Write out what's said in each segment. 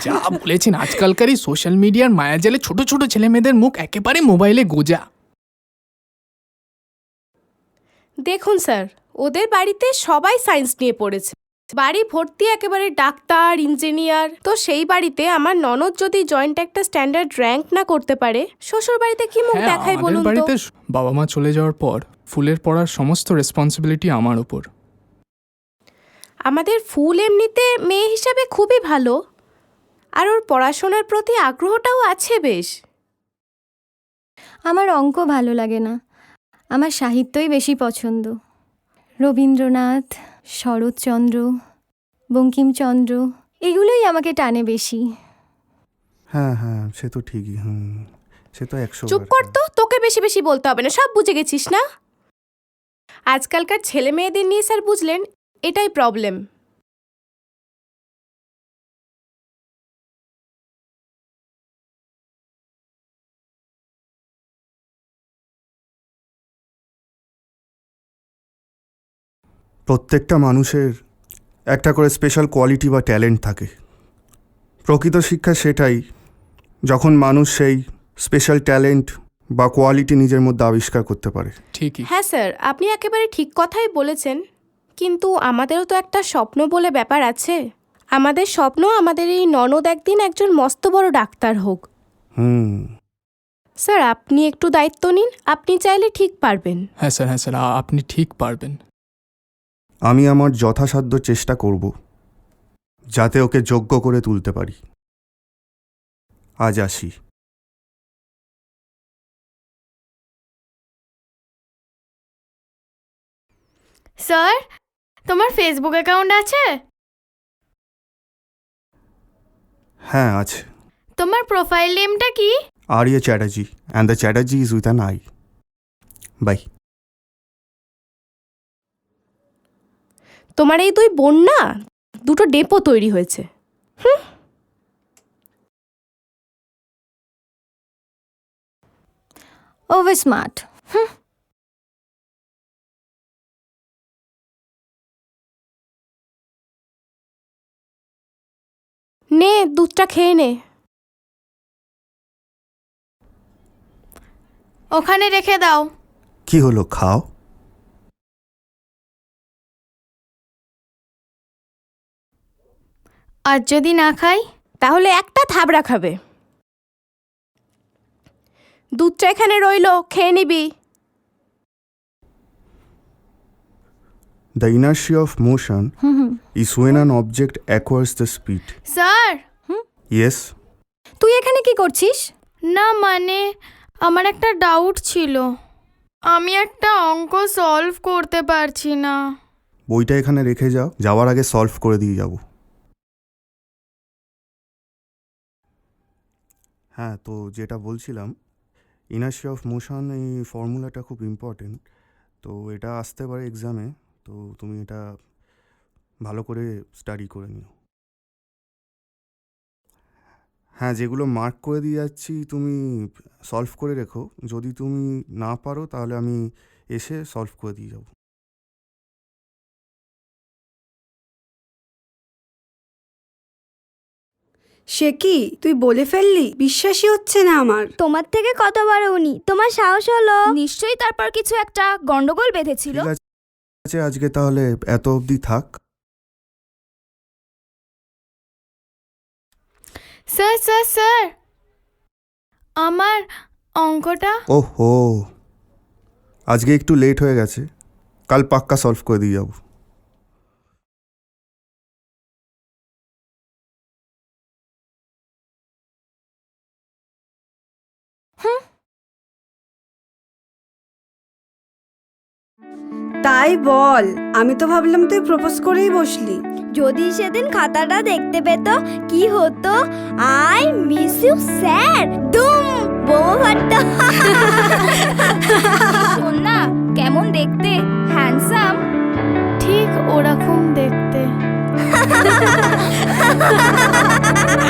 যা বলেছেন, আজকালকার এই সোশ্যাল মিডিয়ার মায়াজালে ছোট ছোট ছেলে মেয়েদের মুখ একেবারে মোবাইলে গোজা। দেখুন স্যার, ওদের বাড়িতে সবাই সায়েন্স নিয়ে পড়েছে, বাড়ি ভর্তি একেবারে ডাক্তার ইঞ্জিনিয়ার। তো সেই বাড়িতে আমার ননদ যদি জয়েন্ট একটা স্ট্যান্ডার্ড র্যাঙ্ক না করতে পারে, শ্বশুর বাড়িতে কি মুখ হ্যাঁ, দেখায় আমাদের বলুন তো? বাড়িতে বাবা মা চলে যাওয়ার পর ফুলের পড়ার সমস্ত রেসপন্সিবিলিটি আমার ওপর। আমাদের ফুল এমনিতে মেয়ে হিসাবে খুবই ভালো, আর ওর পড়াশোনার প্রতি আগ্রহটাও আছে বেশ। আমার অঙ্ক ভালো লাগে না, আমার সাহিত্যই বেশি পছন্দ। রবীন্দ্রনাথ, শরৎচন্দ্র, বঙ্কিমচন্দ্র এগুলোই আমাকে টানে বেশি। হ্যাঁ হ্যাঁ, সে তো ঠিকই। সে তো 100। চুপ কর তো, তোকে বেশি বেশি বলতে হবে না, সব বুঝে গেছিস না? আজকালকার ছেলে মেয়েদের নিয়ে স্যার বুঝলেন, এটাই প্রবলেম। প্রত্যেকটা মানুষের একটা করে স্পেশাল কোয়ালিটি বা ট্যালেন্ট থাকে। প্রকৃত শিক্ষা সেটাই, যখন মানুষ সেই স্পেশাল ট্যালেন্ট বা কোয়ালিটি নিজের মধ্যে আবিষ্কার করতে পারে। ঠিকই। হ্যাঁ স্যার, আপনি একেবারে ঠিক কথাই বলেছেন, কিন্তু আমাদেরও তো একটা স্বপ্ন বলে ব্যাপার আছে। আমাদের স্বপ্ন আমাদের এই ননদ একদিন একজন মস্ত বড় ডাক্তার হোক। স্যার, আপনি একটু দায়িত্ব নিন, আপনি চাইলে ঠিক পারবেন। হ্যাঁ স্যার, আপনি ঠিক পারবেন। আমি আমার যথাসাধ্য চেষ্টা করব যাতে ওকে যোগ্য করে তুলতে পারি। আজ আসি। স্যার, তোমার ফেসবুক অ্যাকাউন্ট আছে? হ্যাঁ আছে। তোমার প্রোফাইল নেমটা কি? Arya Chatterjee, and the Chatterjee is with an I. Bye. তোমার এই দুই বোন না, দুটো ডেপো তৈরি হয়েছে। Over smart. নে, দুধটা খেয়ে নে। ওখানে রেখে দাও। কি হলো, খাও। আর যদি না খাই? তাহলে একটা থাবড়া খাবে। দুধটা এখানে রইলো, খেয়ে নিবি। The inertia of motion is when an object acquires the speed. Sir. Yes? তুই এখানে কি করছিস? না মানে, আমার একটা ডাউট ছিল, আমি একটা অঙ্ক সলভ করতে পারছি না। বইটা এখানে রেখে যাও, যাওয়ার আগে সলভ করে দিয়ে যাব। হ্যাঁ, তো যেটা বলছিলাম, ইনার্শিয়া অফ মোশন, এই ফর্মুলাটা খুব ইম্পর্টেন্ট। তো এটা আসতে পারে এক্সামে, তো তুমি এটা ভালো করে স্টাডি করে নিও। হ্যাঁ, যেগুলো মার্ক করে দিয়ে যাচ্ছি তুমি সলভ করে রেখো, যদি তুমি না পারো তাহলে আমি এসে সলভ করে দিয়ে যাব। সে কি, তুই বলে ফেললি? বিশ্বাসই হচ্ছে না আমার। তোমার থেকে কত বড় উনি, তোমার সাহস হলো? নিশ্চয়ই তারপর কিছু একটা গন্ডগোল বেঁধেছিল। ঠিক আছে, আজকে তাহলে এত অবধি থাক। স্যার স্যার স্যার, আমার অঙ্কটা। ওহো, আজকে একটু লেট হয়ে গেছে, কাল পাক্কা সলভ করে দিয়ে যাব। তাই বল, আমি তো ভাবলাম তুই প্রপোজ করেই বসলি। যদি সেদিন খাতাটা দেখতে পেত কি হতো। আই মিস ইউ স্যার, দুম বোমা ফাটতো। শোন না, কেমন দেখতে, হ্যান্ডসাম। ঠিক ওরকম দেখতে।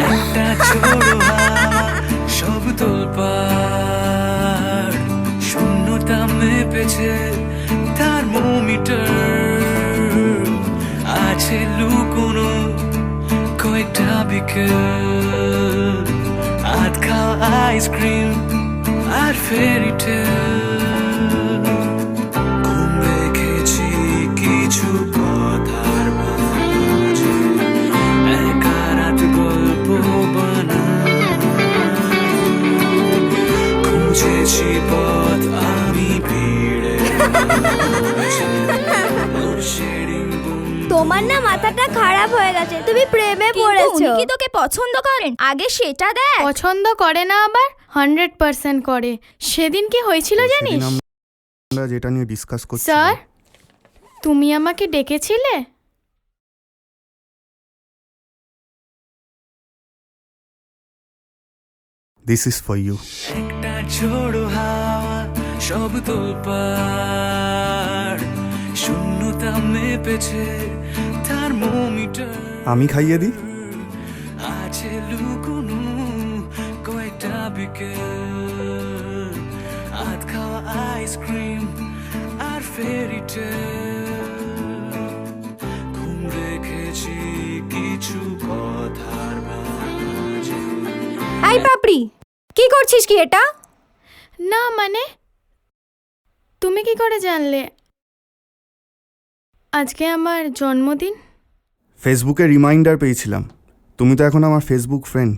একটা ছোড়ো সব তোলপাড়, শূন্যতা মেপেছে থার্মোমিটার, আছে লুকোনো বিকেল আধ খাওয়া আইসক্রিম আর ফেরি টেল ঘুম রেখেছি কিছু কথার মাঝে একা রাত গল্প বানা খুঁজেছি পথ আমি ভিড়ে তোমার না মাথাটা খারাপ হয়ে গেছে, তুমি প্রেমে পড়েছো। উনি কি তোকে পছন্দ করেন? আগে সেটা দেখ। পছন্দ করে না আবার 100% করে। সেদিন কি হয়েছিল জানিস? সেদিন আমরা যেটা নিয়ে ডিসকাস করছি, স্যার, তুমি আমাকে ডেকেছিলে? This is for you. একটা ঝোড়ো হাওয়া সব তোলপাড় শূন্যতা মেপেছে থার্মোমিটার আমি খাইয়ে দিই। আছে লুকোনো কয়েকটা বিকেল আধ খাওয়া আইসক্রিম আর ফেরি টেল ঘুম রেখেছি কিছু কথার মাঝে। আই পাপড়ি, কি করছিস কি এটা? না মানে, তুমি কি করে জানলে আজকে আমার জন্মদিন? ফেসবুকে রিমাইন্ডার পেয়েছিলাম। তুমি তো এখন আমার ফেসবুক ফ্রেন্ড।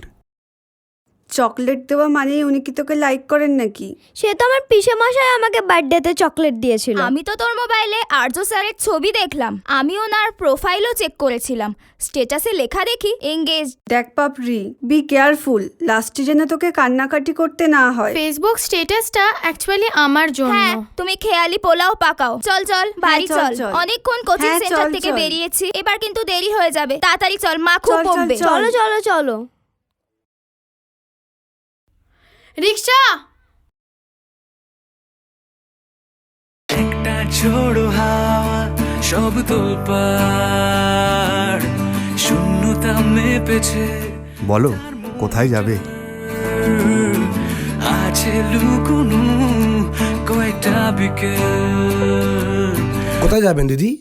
চকলেট দেওয়া মানেই উনি কি তোকে লাইক করেন নাকি? সে তো আমার পিসেমশাই আমাকে বার্থডেতে চকলেট দিয়েছিল। আমি তো তোর মোবাইলে আর্য স্যারের ছবি দেখলাম, আমি ওনার প্রোফাইলও চেক করেছিলাম, স্ট্যাটাসে লেখা দেখি এঙ্গেজ। দেখ পাপড়ি, বি কেয়ারফুল, লাস্টে যেন তোকে কান্নাকাটি করতে না হয়। ফেসবুক স্ট্যাটাসটা অ্যাকচুয়ালি আমার জন্য। হ্যাঁ, তুমি খেয়ালি পোলাও পাকাও। চল চল বাড়ি চল, চল, চল। অনেকক্ষণ কোচিং হ্যাঁ, সেন্টার চল, থেকে চল। বেরিয়েছি, এবার কিন্তু দেরি হয়ে যাবে। তাড়াতাড়ি চল, মা খুব চল, চল, বকবে। চল। চলো চলো চলো। রিক্সা! একটা ঝোড়ো হাওয়া সব তোলপাড় শূন্যতা মেপেছে বলো, কোথায় যাবে? আছে লুকোনো কয়েকটা বিকেল। কোথায় যাবেন দিদি?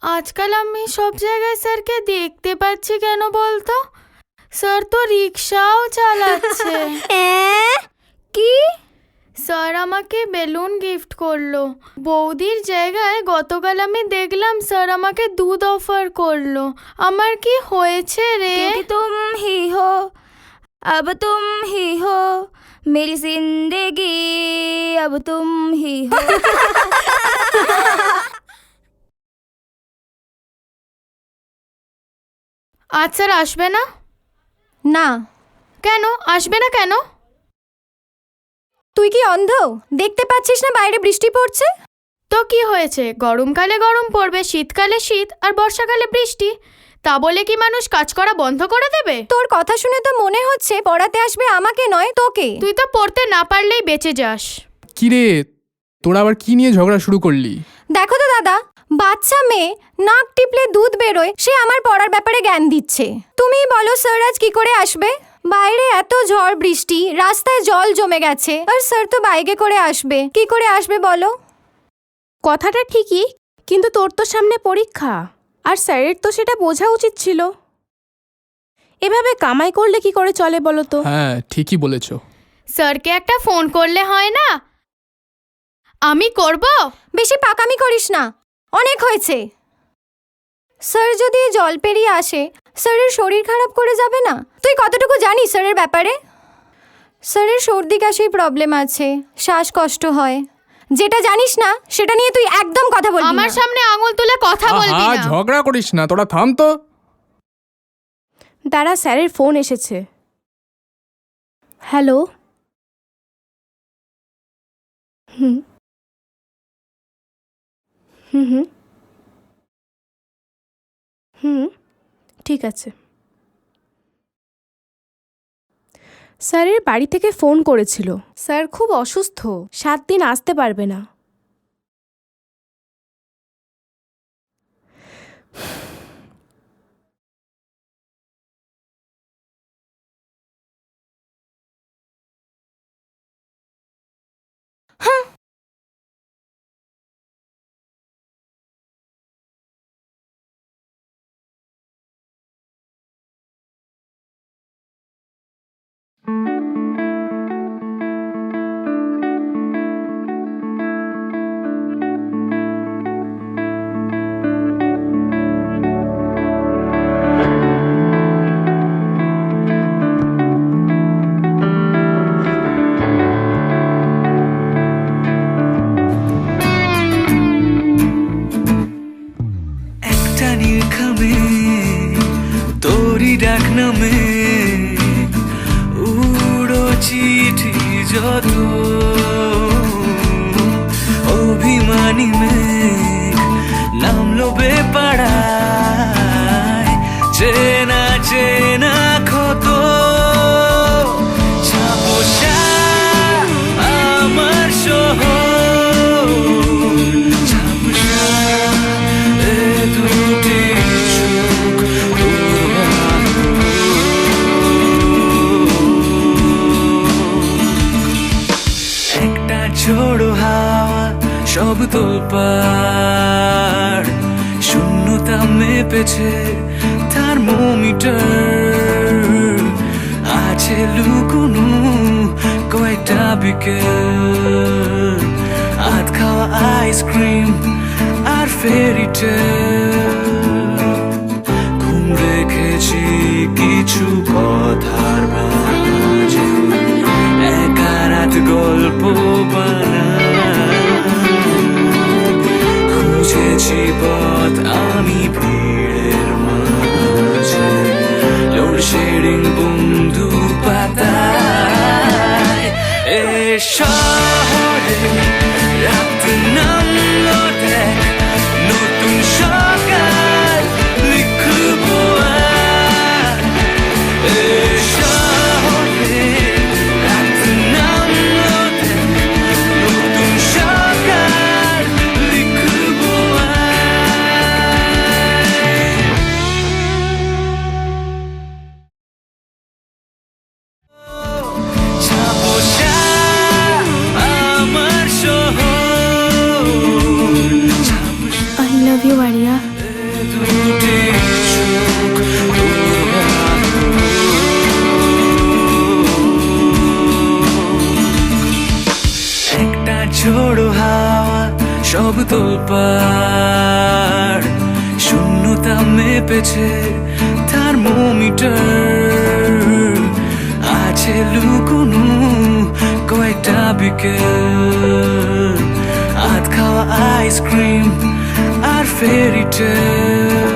আজকাল আমি সব জায়গায় স্যারকে দেখতে পাচ্ছি কেন বলতো? স্যার তো রিক্সাও চালাচ্ছে। কি? স্যার আমাকে বেলুন গিফট করলো। বৌদির জায়গায় গতকাল আমি দেখলাম স্যার আমাকে দুধ অফার করলো। আমার কি হয়েছে রে? क्योंकि तुम ही हो, अब तुम ही हो, मेरी जिंदगी अब तुम ही हो। আজ স্যার আসবে না? না। কেন আসবে না কেন? তুই কি অন্ধ? দেখতে পাচ্ছিস না বাইরে বৃষ্টি পড়ছে? তো কি হয়েছে, গরমকালে গরম পড়বে, শীতকালে শীত আর বর্ষাকালে বৃষ্টি। তা বলে কি মানুষ কাজ করা বন্ধ করে দেবে? তোর কথা শুনে তো মনে হচ্ছে পড়াতে আসবে আমাকে নয় তোকে। তুই তো পড়তে না পারলেই বেঁচে যাস। কি রে, তোরা আবার কি নিয়ে ঝগড়া শুরু করলি? দেখো তো দাদা, বাচ্চা মেয়ে নাক টিপলে দুধ বেরোয়, সে আমার পড়ার ব্যাপারে জ্ঞান দিচ্ছে। তুমি বলো স্যার আজ কি করে আসবে? বাইরে এত ঝড় বৃষ্টি, রাস্তায় জল জমে গেছে, আর স্যার তো বাইকে করে আসবে। কি করে আসবে বলো? কথাটা ঠিকই, কিন্তু তোর তো সামনে পরীক্ষা, আর স্যারের তো সেটা বোঝা উচিত ছিল। এভাবে কামাই করলে কি করে চলে বলো তো? হ্যাঁ, ঠিকই বলেছো। স্যারকে একটা ফোন করলে হয় না? আমি করব? বেশি পাকামি করিস না, অনেক হয়েছে। স্যার যদি জল পেরিয়ে আসে, স্যারের শরীর খারাপ করে যাবে না? তুই কতটুকু জানিস স্যারের ব্যাপারে? স্যারের সর্দি কাশির প্রবলেম আছে, শ্বাসকষ্ট হয়। যেটা জানিস না সেটা নিয়ে তুই একদম কথা বলবি না। আমার সামনে আঙুল তুলে কথা বলবি না। ঝগড়া করিস না, তোরা থাম তো। দাঁড়া, স্যারের ফোন এসেছে। হ্যালো। হুম হুম হুম হুম ঠিক আছে। স্যারের বাড়ি থেকে ফোন করেছিল, স্যার খুব অসুস্থ, 7 দিন আসতে পারবে না। বেইমানি মেঘ নামলো বেপাড়ায়, চেনা চেনা ক্ষত ছাপোষা আমার শহর, ছাপোষা এ দুটি চোখ তোমার। একটা ঝোড়ো হাওয়া সব তোলপাড়, শূন্যতা মেপেছে থার্মোমিটার, আছে লুকোনো কয়েকটা বিকেল, আধ খাওয়া আইসক্রিম আর ফেরি টেল, ঘুম রেখেছি কিছু কথার মাঝে, একা রাত গল্প বানাই, খুঁজেছি পথ আমি ভিড়ের মাঝে, লোডশেডিং বন্ধু পাতায়, এ শহরে রাত নামলো দেখ, নতুন সকাল লিখবো আর, এ শহরে রাত নামলো দেখ, নতুন সকাল লিখবো আর। ছাপোষা আমার শহর, আই লাভ ইউ আরিয়া। দুটি চোখ তোমার। একটা ঝোড়ো হাওয়া সব তোলপাড়, শূন্যতা মেপেছে থার্মোমিটার, আছে লুকোনো কয়েকটা বিকেল, আধ খাওয়া আইসক্রিম আর ফেরি টেল।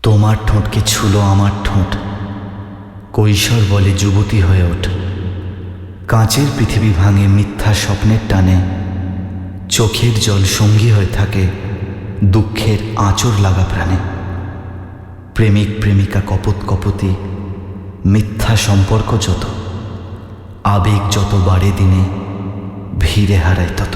তোমার ঠোঁটকে ছুলো আমার ঠোঁট, কৈশোর বলে যুবতী হয়ে ওঠ, কাঁচের পৃথিবী ভাঙে মিথ্যা স্বপ্নের টানে, চোখের জল সঙ্গী হয়ে থাকে দুঃখের আঁচড় লাগা প্রাণে, প্রেমিক প্রেমিকা কপত কপতি, মিথ্যা সম্পর্ক যত, আবেগ যত বাড়ে দিনে ভিড়ে হারায় তত।